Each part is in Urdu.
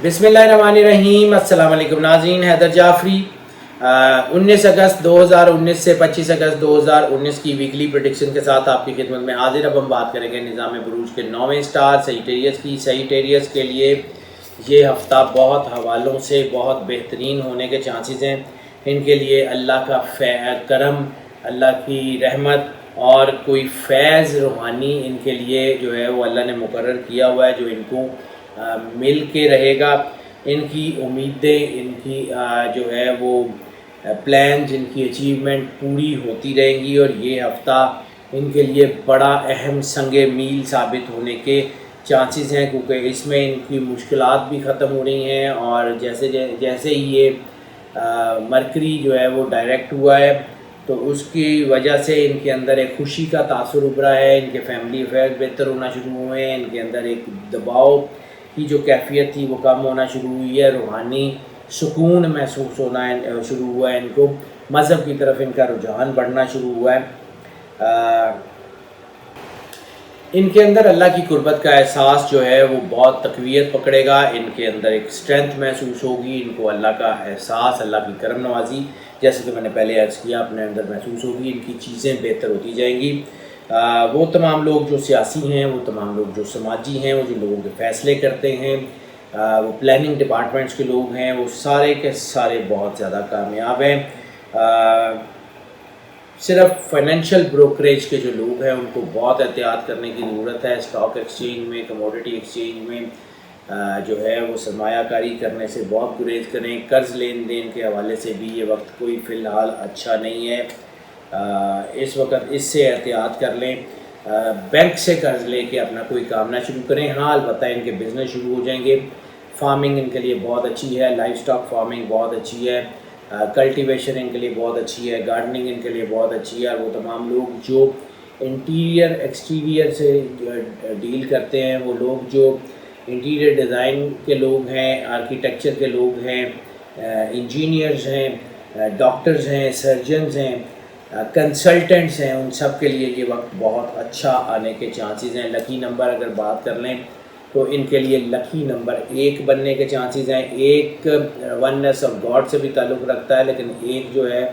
بسم اللہ الرحمن الرحیم۔ السلام علیکم ناظرین، حیدر جعفری 19 اگست 2019 سے 25 اگست 2019 کی ویکلی پریڈکشن کے ساتھ آپ کی خدمت میں حاضر۔ اب ہم بات کریں گے نظام بروج کے 9ویں سٹار سیجیٹیریس کی۔ سیجیٹیریس کے لیے یہ ہفتہ بہت حوالوں سے بہت بہترین ہونے کے چانسز ہیں۔ ان کے لیے اللہ کا کرم، اللہ کی رحمت اور کوئی فیض روحانی ان کے لیے جو ہے وہ اللہ نے مقرر کیا ہوا ہے، جو ان کو مل کے رہے گا۔ ان کی امیدیں، ان کی جو ہے وہ پلانز، ان کی اچیومنٹ پوری ہوتی رہیں گی، اور یہ ہفتہ ان کے لیے بڑا اہم سنگ میل ثابت ہونے کے چانسز ہیں، کیونکہ اس میں ان کی مشکلات بھی ختم ہو رہی ہیں، اور جیسے ہی یہ مرکری جو ہے وہ ڈائریکٹ ہوا ہے تو اس کی وجہ سے ان کے اندر ایک خوشی کا تاثر ابھرا ہے۔ ان کے فیملی افیئر بہتر ہونا شروع ہوئے ہیں، ان کے اندر ایک دباؤ کی جو کیفیت تھی وہ کم ہونا شروع ہوئی ہے، روحانی سکون محسوس ہونا شروع ہوا ہے، ان کو مذہب کی طرف ان کا رجحان بڑھنا شروع ہوا ہے۔ ان کے اندر اللہ کی قربت کا احساس جو ہے وہ بہت تقویت پکڑے گا، ان کے اندر ایک اسٹرینتھ محسوس ہوگی، ان کو اللہ کا احساس، اللہ کی کرم نوازی، جیسے کہ میں نے پہلے عرض کیا، اپنے اندر محسوس ہوگی، ان کی چیزیں بہتر ہوتی جائیں گی۔ وہ تمام لوگ جو سیاسی ہیں، وہ تمام لوگ جو سماجی ہیں، وہ جو لوگوں کے فیصلے کرتے ہیں، وہ پلاننگ ڈپارٹمنٹس کے لوگ ہیں، وہ سارے کے سارے بہت زیادہ کامیاب ہیں۔ صرف فائنینشیل بروکریج کے جو لوگ ہیں ان کو بہت احتیاط کرنے کی ضرورت ہے۔ اسٹاک ایکسچینج میں، کموڈیٹی ایکسچینج میں جو ہے وہ سرمایہ کاری کرنے سے بہت گریز کریں۔ قرض لین دین کے حوالے سے بھی یہ وقت کوئی فی الحال اچھا نہیں ہے، اس وقت اس سے احتیاط کر لیں۔ بینک سے قرض لے کے اپنا کوئی کام نہ شروع کریں۔ ہاں البتہ ان کے بزنس شروع ہو جائیں گے۔ فارمنگ ان کے لیے بہت اچھی ہے، لائف سٹاک فارمنگ بہت اچھی ہے، کلٹیویشن ان کے لیے بہت اچھی ہے، گارڈننگ ان کے لیے بہت اچھی ہے۔ اور وہ تمام لوگ جو انٹیریئر ایکسٹیریئر سے ڈیل کرتے ہیں، وہ لوگ جو انٹیریئر ڈیزائن کے لوگ ہیں، آرکیٹیکچر کے لوگ ہیں، انجینئرز ہیں، ڈاکٹرز ہیں، سرجنز ہیں، کنسلٹنٹس ہیں، ان سب کے لیے یہ وقت بہت اچھا آنے کے چانسز ہیں۔ لکی نمبر اگر بات کر لیں تو ان کے لیے لکی نمبر 1 بننے کے چانسز ہیں۔ 1 وننس آف گاڈ سے بھی تعلق رکھتا ہے، لیکن 1 جو ہے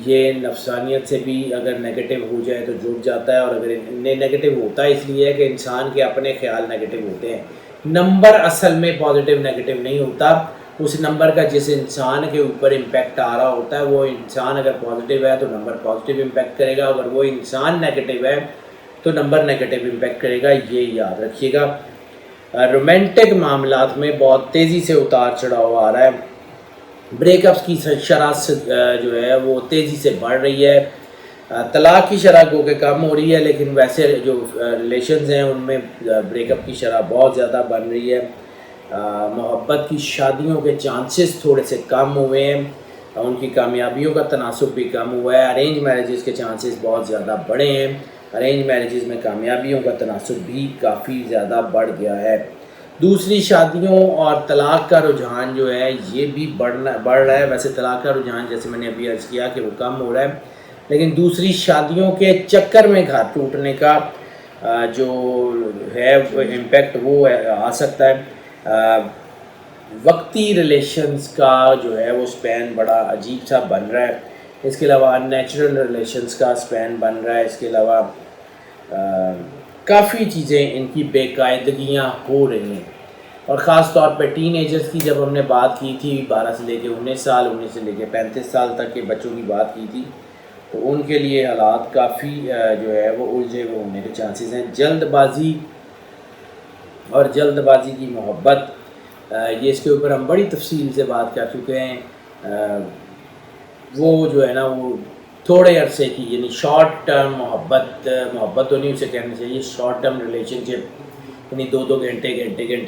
یہ نفسانیت سے بھی اگر نیگیٹو ہو جائے تو جڑ جاتا ہے، اور اگر نیگیٹو ہوتا ہے اس لیے ہے کہ انسان کے اپنے خیال نیگیٹو ہوتے ہیں۔ نمبر اصل میں پازیٹیو نیگیٹو نہیں ہوتا، اس نمبر کا جس انسان کے اوپر امپیکٹ آ رہا ہوتا ہے، وہ انسان اگر پازیٹیو ہے تو نمبر پازیٹیو امپیکٹ کرے گا، اگر وہ انسان نیگیٹو ہے تو نمبر نیگیٹو امپیکٹ کرے گا، یہ یاد رکھیے گا۔ رومانٹک معاملات میں بہت تیزی سے اتار چڑھاؤ آ رہا ہے۔ بریک اپس کی شرح جو ہے وہ تیزی سے بڑھ رہی ہے۔ طلاق کی شرح کو کہ کم ہو رہی ہے، لیکن ویسے جو ریلیشنز ہیں ان میں بریک اپ کی شرح بہت زیادہ بڑھ رہی ہے۔ محبت کی شادیوں کے چانسز تھوڑے سے کم ہوئے ہیں، ان کی کامیابیوں کا تناسب بھی کم ہوا ہے۔ ارینج میرجز کے چانسز بہت زیادہ بڑھے ہیں، ارینج میرجز میں کامیابیوں کا تناسب بھی کافی زیادہ بڑھ گیا ہے۔ دوسری شادیوں اور طلاق کا رجحان جو ہے یہ بھی بڑھ رہا ہے۔ ویسے طلاق کا رجحان جیسے میں نے ابھی عرض کیا کہ وہ کم ہو رہا ہے، لیکن دوسری شادیوں کے چکر میں گھر ٹوٹنے کا جو ہے امپیکٹ وہ آ سکتا ہے۔ وقتی ریلیشنز کا جو ہے وہ سپین بڑا عجیب سا بن رہا ہے۔ اس کے علاوہ نیچرل ریلیشنز کا سپین بن رہا ہے۔ اس کے علاوہ کافی چیزیں ان کی بے قاعدگیاں ہو رہی ہیں، اور خاص طور پہ ٹین ایجرز کی جب ہم نے بات کی تھی، 12 سے لے کے 19 سال، 19 سے لے کے 35 سال تک کے بچوں کی بات کی تھی، تو ان کے لیے حالات کافی جو ہے وہ الجھے ہوئے ہونے کے چانسز ہیں۔ جلد بازی اور جلد بازی کی محبت، یہ اس کے اوپر ہم بڑی تفصیل سے بات کر چکے ہیں۔ وہ جو ہے نا وہ تھوڑے عرصے کی، یعنی شارٹ ٹرم محبت تو نہیں اسے کہنا چاہیے، شارٹ ٹرم ریلیشن شپ، یعنی 2 گھنٹے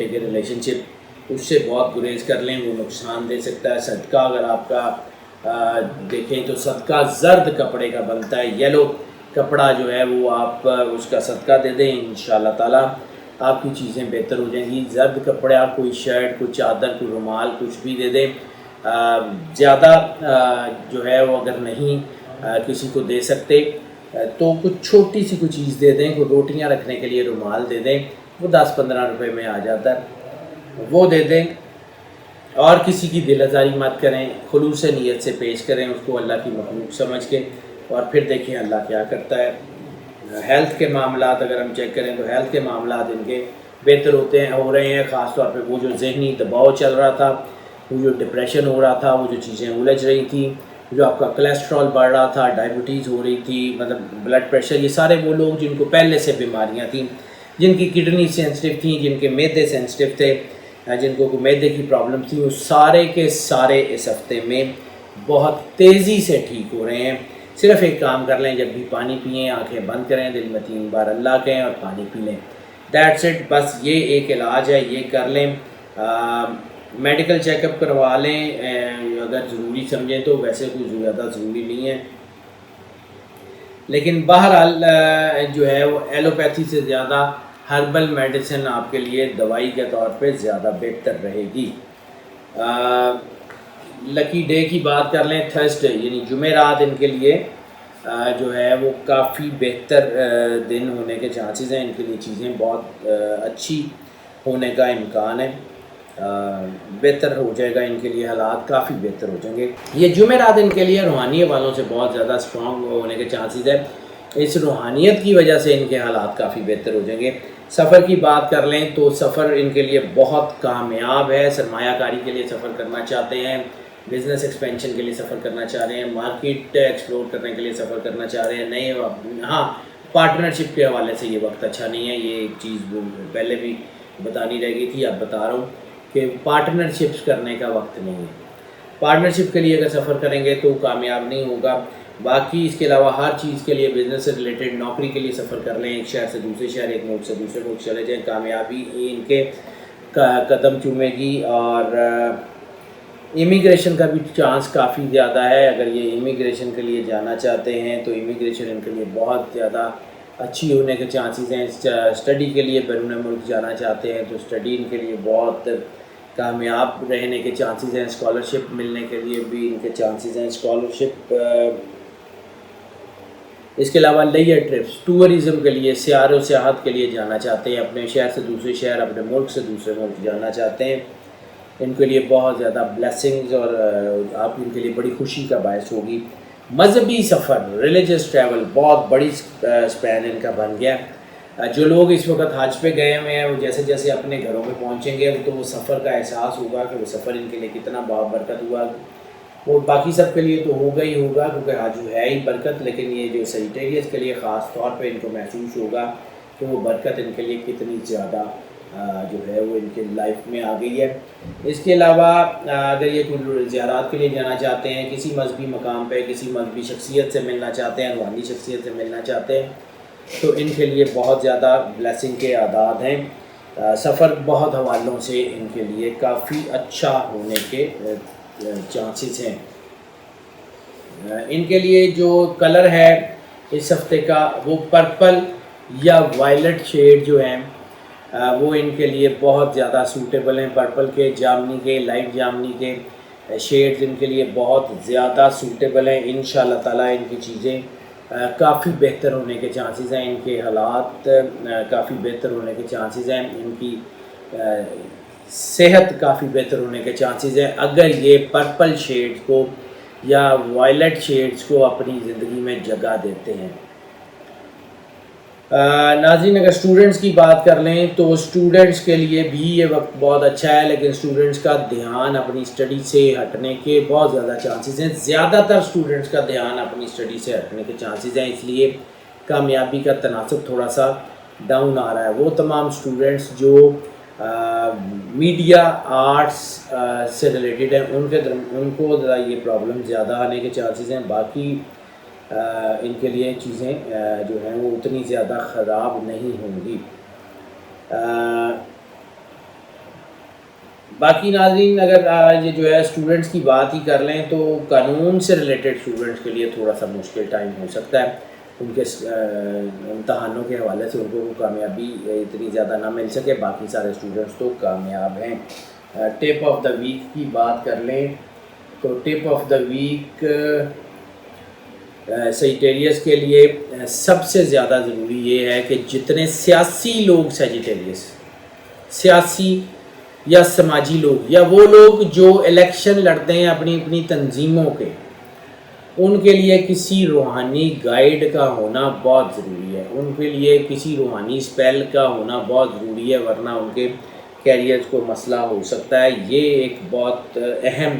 کے ریلیشن شپ، اس سے بہت گریز کر لیں، وہ نقصان دے سکتا ہے۔ صدقہ اگر آپ کا دیکھیں تو صدقہ زرد کپڑے کا بنتا ہے، یلو کپڑا جو ہے وہ آپ اس کا صدقہ دے دیں، انشاءاللہ تعالیٰ آپ کی چیزیں بہتر ہو جائیں گی۔ زرد کپڑا، کوئی شرٹ، کوئی چادر، کوئی رومال، کچھ بھی دے دیں۔ زیادہ جو ہے وہ اگر نہیں کسی کو دے سکتے تو کچھ چھوٹی سی کوئی چیز دے دیں، کوئی روٹیاں رکھنے کے لیے رومال دے دیں، وہ 10-15 روپے میں آ جاتا ہے، وہ دے دیں۔ اور کسی کی دل آزاری مت کریں، خلوص نیت سے پیش کریں اس کو اللہ کی مخلوق سمجھ کے، اور پھر دیکھیں اللہ کیا کرتا ہے۔ ہیلتھ کے معاملات اگر ہم چیک کریں تو ہیلتھ کے معاملات ان کے بہتر ہو رہے ہیں، خاص طور پہ وہ جو ذہنی دباؤ چل رہا تھا، وہ جو ڈپریشن ہو رہا تھا، وہ جو چیزیں الجھ رہی تھیں، جو آپ کا کولیسٹرول بڑھ رہا تھا، ڈائبٹیز ہو رہی تھی، مطلب بلڈ پریشر، یہ سارے وہ لوگ جن کو پہلے سے بیماریاں تھیں، جن کی کڈنی سینسٹیو تھیں، جن کے معدے سینسٹیو تھے، جن کو معدے کی پرابلم تھی، وہ سارے کے سارے اس ہفتے میں بہت تیزی سے ٹھیک ہو رہے ہیں۔ صرف ایک کام کر لیں، جب بھی پانی پئیں آنکھیں بند کریں، دل میں 3 بار اللہ کہیں اور پانی پی لیں، دیٹس اٹ، بس یہ ایک علاج ہے، یہ کر لیں۔ میڈیکل چیک اپ کروا لیں اگر ضروری سمجھیں تو، ویسے کوئی زیادہ ضروری نہیں ہے، لیکن بہرحال جو ہے وہ ایلوپیتھی سے زیادہ ہربل میڈیسن آپ کے لیے دوائی کے طور پہ زیادہ بہتر رہے گی۔ لکی ڈے کی بات کر لیں، تھرسڈے یعنی جمعرات ان کے لیے جو ہے وہ کافی بہتر دن ہونے کے چانسز ہیں، ان کے لیے چیزیں بہت اچھی ہونے کا امکان ہے، بہتر ہو جائے گا، ان کے لیے حالات کافی بہتر ہو جائیں گے۔ یہ جمعرات ان کے لیے روحانیت والوں سے بہت زیادہ اسٹرانگ ہونے کے چانسز ہے، اس روحانیت کی وجہ سے ان کے حالات کافی بہتر ہو جائیں گے۔ سفر کی بات کر لیں تو سفر ان کے لیے بہت کامیاب ہے، سرمایہ کاری کے لیے سفر کرنا چاہتے ہیں، بزنس ایکسپینشن کے لیے سفر کرنا چاہ رہے ہیں، مارکیٹ ایکسپلور کرنے کے لیے سفر کرنا چاہ رہے ہیں، نئے ہاں پارٹنرشپ کے حوالے سے یہ وقت اچھا نہیں ہے، یہ ایک چیز پہلے بھی بتانی رہ گئی تھی، اب بتا رہا ہوں کہ پارٹنرشپس کرنے کا وقت نہیں ہے۔ پارٹنرشپ کے لیے اگر سفر کریں گے تو کامیاب نہیں ہوگا۔ باقی اس کے علاوہ ہر چیز کے لیے، بزنس سے ریلیٹڈ، نوکری کے لیے سفر کر لیں، ایک شہر سے دوسرے شہر، ایک ملک سے دوسرے ملک چلے جائیں، کامیابی ان کے قدم چومے گی۔ اور امیگریشن کا بھی چانس کافی زیادہ ہے، اگر یہ امیگریشن کے لیے جانا چاہتے ہیں تو امیگریشن ان کے لیے بہت زیادہ اچھی ہونے کے چانسز ہیں۔ اسٹڈی کے لیے بیرون ملک جانا چاہتے ہیں تو اسٹڈی ان کے لیے بہت کامیاب رہنے کے چانسز ہیں، اسکالرشپ ملنے کے لیے بھی ان کے چانسز ہیں، اسکالرشپ۔ اس کے علاوہ لیجر ٹرپس، ٹورزم کے لیے، سیاحت و سیاحت کے لیے جانا چاہتے ہیں، اپنے شہر سے دوسرے شہر، اپنے ملک سے دوسرے ملک جانا چاہتے ہیں، ان کے لیے بہت زیادہ بلیسنگز اور آپ ان کے لیے بڑی خوشی کا باعث ہوگی۔ مذہبی سفر، ریلیجس ٹریول بہت بڑی اسپین ان کا بن گیا۔ جو لوگ اس وقت حج پہ گئے ہوئے ہیں، وہ جیسے جیسے اپنے گھروں میں پہنچیں گے تو وہ سفر کا احساس ہوگا کہ وہ سفر ان کے لیے کتنا بابرکت ہوا۔ وہ باقی سب کے لیے تو ہوگا ہی ہوگا کیونکہ حج ہے ہی برکت، لیکن یہ جو سیجیٹیریس کے لیے خاص طور پہ ان کو محسوس ہوگا کہ وہ برکت ان کے لیے کتنی زیادہ جو ہے وہ ان کے لائف میں آ گئی ہے۔ اس کے علاوہ اگر یہ کوئی زیارات کے لیے جانا چاہتے ہیں، کسی مذہبی مقام پہ کسی مذہبی شخصیت سے ملنا چاہتے ہیں، روحانی شخصیت سے ملنا چاہتے ہیں، تو ان کے لیے بہت زیادہ بلیسنگ کے اعداد ہیں۔ سفر بہت حوالوں سے ان کے لیے کافی اچھا ہونے کے چانسز ہیں۔ ان کے لیے جو کلر ہے اس ہفتے کا وہ پرپل یا وائلٹ شیڈ جو ہیں وہ ان کے لیے بہت زیادہ سوٹیبل ہیں۔ پرپل کے، جامنی کے، لائٹ جامنی کے شیڈز ان کے لیے بہت زیادہ سوٹیبل ہیں۔ انشاءاللہ تعالیٰ ان کی چیزیں کافی بہتر ہونے کے چانسز ہیں، ان کے حالات کافی بہتر ہونے کے چانسز ہیں، ان کی صحت کافی بہتر ہونے کے چانسز ہیں اگر یہ پرپل شیڈز کو یا وائلٹ شیڈز کو اپنی زندگی میں جگہ دیتے ہیں۔ ناظرین اگر اسٹوڈنٹس کی بات کر لیں تو اسٹوڈنٹس کے لیے بھی یہ وقت بہت اچھا ہے، لیکن اسٹوڈنٹس کا دھیان اپنی اسٹڈی سے ہٹنے کے بہت زیادہ چانسز ہیں۔ زیادہ تر اسٹوڈنٹس کا دھیان اپنی اسٹڈی سے ہٹنے کے چانسز ہیں، اس لیے کامیابی کا تناسب تھوڑا سا ڈاؤن آ رہا ہے۔ وہ تمام اسٹوڈنٹس جو میڈیا آرٹس سے ریلیٹڈ ہیں ان کو ذرا یہ پرابلم زیادہ آنے کے چانسز ہیں، باقی ان کے لیے چیزیں جو ہیں وہ اتنی زیادہ خراب نہیں ہوں گی۔ باقی ناظرین اگر یہ جو ہے اسٹوڈنٹس کی بات ہی کر لیں تو قانون سے ریلیٹڈ اسٹوڈنٹس کے لیے تھوڑا سا مشکل ٹائم ہو سکتا ہے، ان کے امتحانوں کے حوالے سے ان کو کامیابی اتنی زیادہ نہ مل سکے، باقی سارے اسٹوڈنٹس تو کامیاب ہیں۔ ٹپ آف دا ویک کی بات کر لیں تو tip of the week Sagittarius کے لیے سب سے زیادہ ضروری یہ ہے کہ جتنے سیاسی لوگ سیجیٹیریس سیاسی یا سماجی لوگ یا وہ لوگ جو الیکشن لڑتے ہیں اپنی اپنی تنظیموں کے، ان کے لیے کسی روحانی گائیڈ کا ہونا بہت ضروری ہے، ان کے لیے کسی روحانی اسپیل کا ہونا بہت ضروری ہے، ورنہ ان کے کیریئرز کو مسئلہ ہو سکتا ہے۔ یہ ایک بہت اہم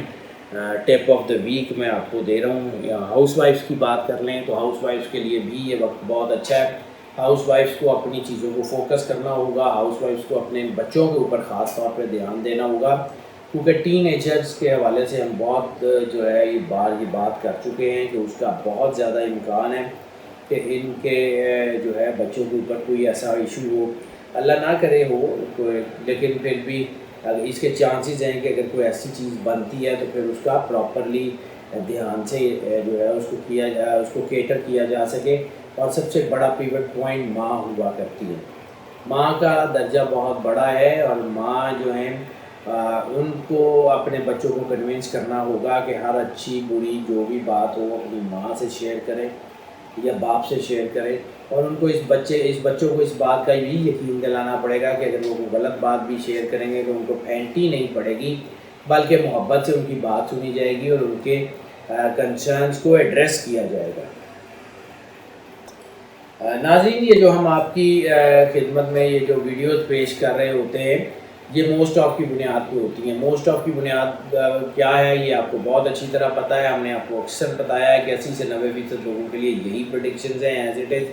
ٹپ آف دا ویک میں آپ کو دے رہا ہوں۔ ہاؤس وائفس کی بات کر لیں تو ہاؤس وائفس کے لیے بھی یہ وقت بہت اچھا ہے۔ ہاؤس وائفس کو اپنی چیزوں کو فوکس کرنا ہوگا، ہاؤس وائفس کو اپنے بچوں کے اوپر خاص طور پہ دھیان دینا ہوگا، کیونکہ ٹین ایجرز کے حوالے سے ہم بہت جو ہے یہ بات کر چکے ہیں کہ اس کا بہت زیادہ امکان ہے کہ ان کے جو ہے بچوں کے اوپر کوئی ایسا ایشو ہو، اللہ نہ کرے ہو کوئی، لیکن پھر بھی اس کے چانسز ہیں کہ اگر کوئی ایسی چیز بنتی ہے تو پھر اس کا پراپرلی دھیان سے جو ہے اس کو کیٹر کیا جا سکے۔ اور سب سے بڑا پیوٹ پوائنٹ ماں ہوا کرتی ہے، ماں کا درجہ بہت بڑا ہے، اور ماں جو ہیں ان کو اپنے بچوں کو کنونس کرنا ہوگا کہ ہر اچھی بری جو بھی بات ہو اپنی ماں سے شیئر کریں یا باپ سے شیئر کریں، اور ان کو اس بچوں کو اس بات کا بھی یقین دلانا پڑے گا کہ اگر وہ غلط بات بھی شیئر کریں گے تو ان کو پھینٹی نہیں پڑے گی، بلکہ محبت سے ان کی بات سنی جائے گی اور ان کے کنسرنز کو ایڈریس کیا جائے گا۔ ناظرین، یہ جو ہم آپ کی خدمت میں یہ جو ویڈیوز پیش کر رہے ہوتے ہیں یہ موسٹ آف کی بنیاد پہ ہوتی ہیں۔ موسٹ آف کی بنیاد کیا ہے یہ آپ کو بہت اچھی طرح پتہ ہے، ہم نے آپ کو اکثر بتایا ہے کہ 80 سے 90% لوگوں کے لیے یہی پریڈکشنز ہیں ایز اٹ از،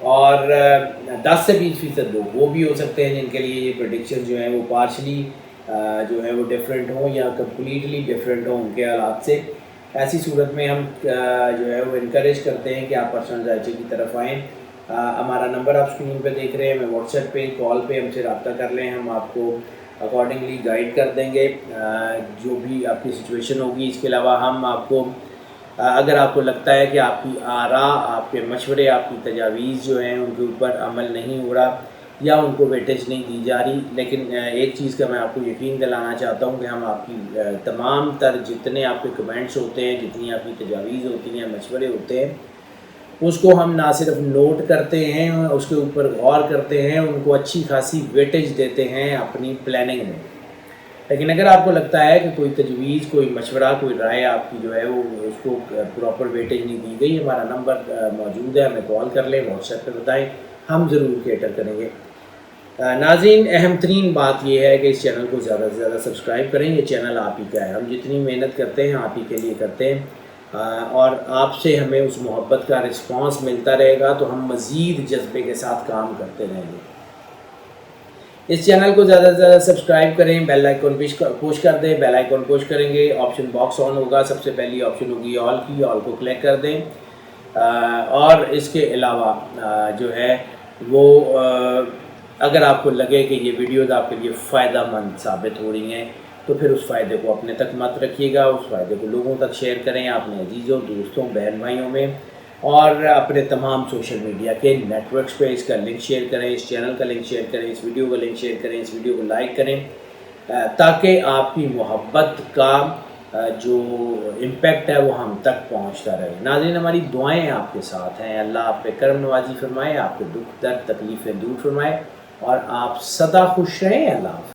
اور 10 سے 20% لوگ وہ بھی ہو سکتے ہیں جن کے لیے یہ پریڈکشنز جو ہیں وہ پارشلی جو ہے وہ ڈفرینٹ ہوں یا کمپلیٹلی ڈفرینٹ ہوں ان کے حالات سے۔ ایسی صورت میں ہم جو ہے وہ انکریج کرتے ہیں کہ آپ پرسنل ذائچے کی طرف آئیں۔ ہمارا نمبر آپ اسکرین پہ دیکھ رہے ہیں، میں واٹس ایپ پہ کال پہ ہم سے رابطہ کر لیں، ہم آپ کو اکارڈنگلی گائیڈ کر دیں گے جو بھی آپ کی سچویشن ہوگی۔ اس کے علاوہ ہم آپ کو اگر آپ کو لگتا ہے کہ آپ کی آراء، آپ کے مشورے، آپ کی تجاویز جو ہیں ان کے اوپر عمل نہیں ہو رہا یا ان کو ویٹیج نہیں دی جا رہی، لیکن ایک چیز کا میں آپ کو یقین دلانا چاہتا ہوں کہ ہم آپ کی تمام تر جتنے آپ کے کمنٹس ہوتے ہیں، جتنی آپ کی تجاویز ہوتی ہیں، مشورے ہوتے ہیں، اس کو ہم نہ صرف نوٹ کرتے ہیں، اس کے اوپر غور کرتے ہیں، ان کو اچھی خاصی ویٹیج دیتے ہیں اپنی پلاننگ میں۔ لیکن اگر آپ کو لگتا ہے کہ کوئی تجویز، کوئی مشورہ، کوئی رائے آپ کی جو ہے وہ اس کو پراپر ویٹیج نہیں دی گئی، ہمارا نمبر موجود ہے، ہمیں کال کر لیں، واٹس ایپ پہ بتائیں، ہم ضرور کیٹر کریں گے۔ ناظرین، اہم ترین بات یہ ہے کہ اس چینل کو زیادہ سے زیادہ سبسکرائب کریں، یہ چینل آپ ہی کا ہے، ہم جتنی محنت کرتے ہیں آپ ہی کے لیے کرتے ہیں، اور آپ سے ہمیں اس محبت کا رسپانس ملتا رہے گا تو ہم مزید جذبے کے ساتھ کام کرتے رہیں گے۔ اس چینل کو زیادہ سے زیادہ سبسکرائب کریں، بیل آئیکن پوش کر دیں، بیل آئیکن پوش کریں گے آپشن باکس آن ہوگا، سب سے پہلی آپشن ہوگی آل کی، آل کو کلک کر دیں، اور اس کے علاوہ جو ہے وہ اگر آپ کو لگے کہ یہ ویڈیوز آپ کے لیے فائدہ مند ثابت ہو رہی ہیں تو پھر اس فائدے کو اپنے تک مت رکھیے گا، اس فائدے کو لوگوں تک شیئر کریں، اپنے عزیزوں، دوستوں، بہن بھائیوں میں، اور اپنے تمام سوشل میڈیا کے نیٹ ورکس پہ اس کا لنک شیئر کریں، اس چینل کا لنک شیئر کریں، اس ویڈیو کا لنک شیئر کریں، اس ویڈیو کو لائک کریں، تاکہ آپ کی محبت کا جو امپیکٹ ہے وہ ہم تک پہنچتا رہے۔ ناظرین، ہماری دعائیں آپ کے ساتھ ہیں، اللہ آپ پہ کرم نوازی فرمائے، آپ کے دکھ درد تکلیفیں دور فرمائے، اور آپ سدا خوش رہیں۔ اللہ حافظ۔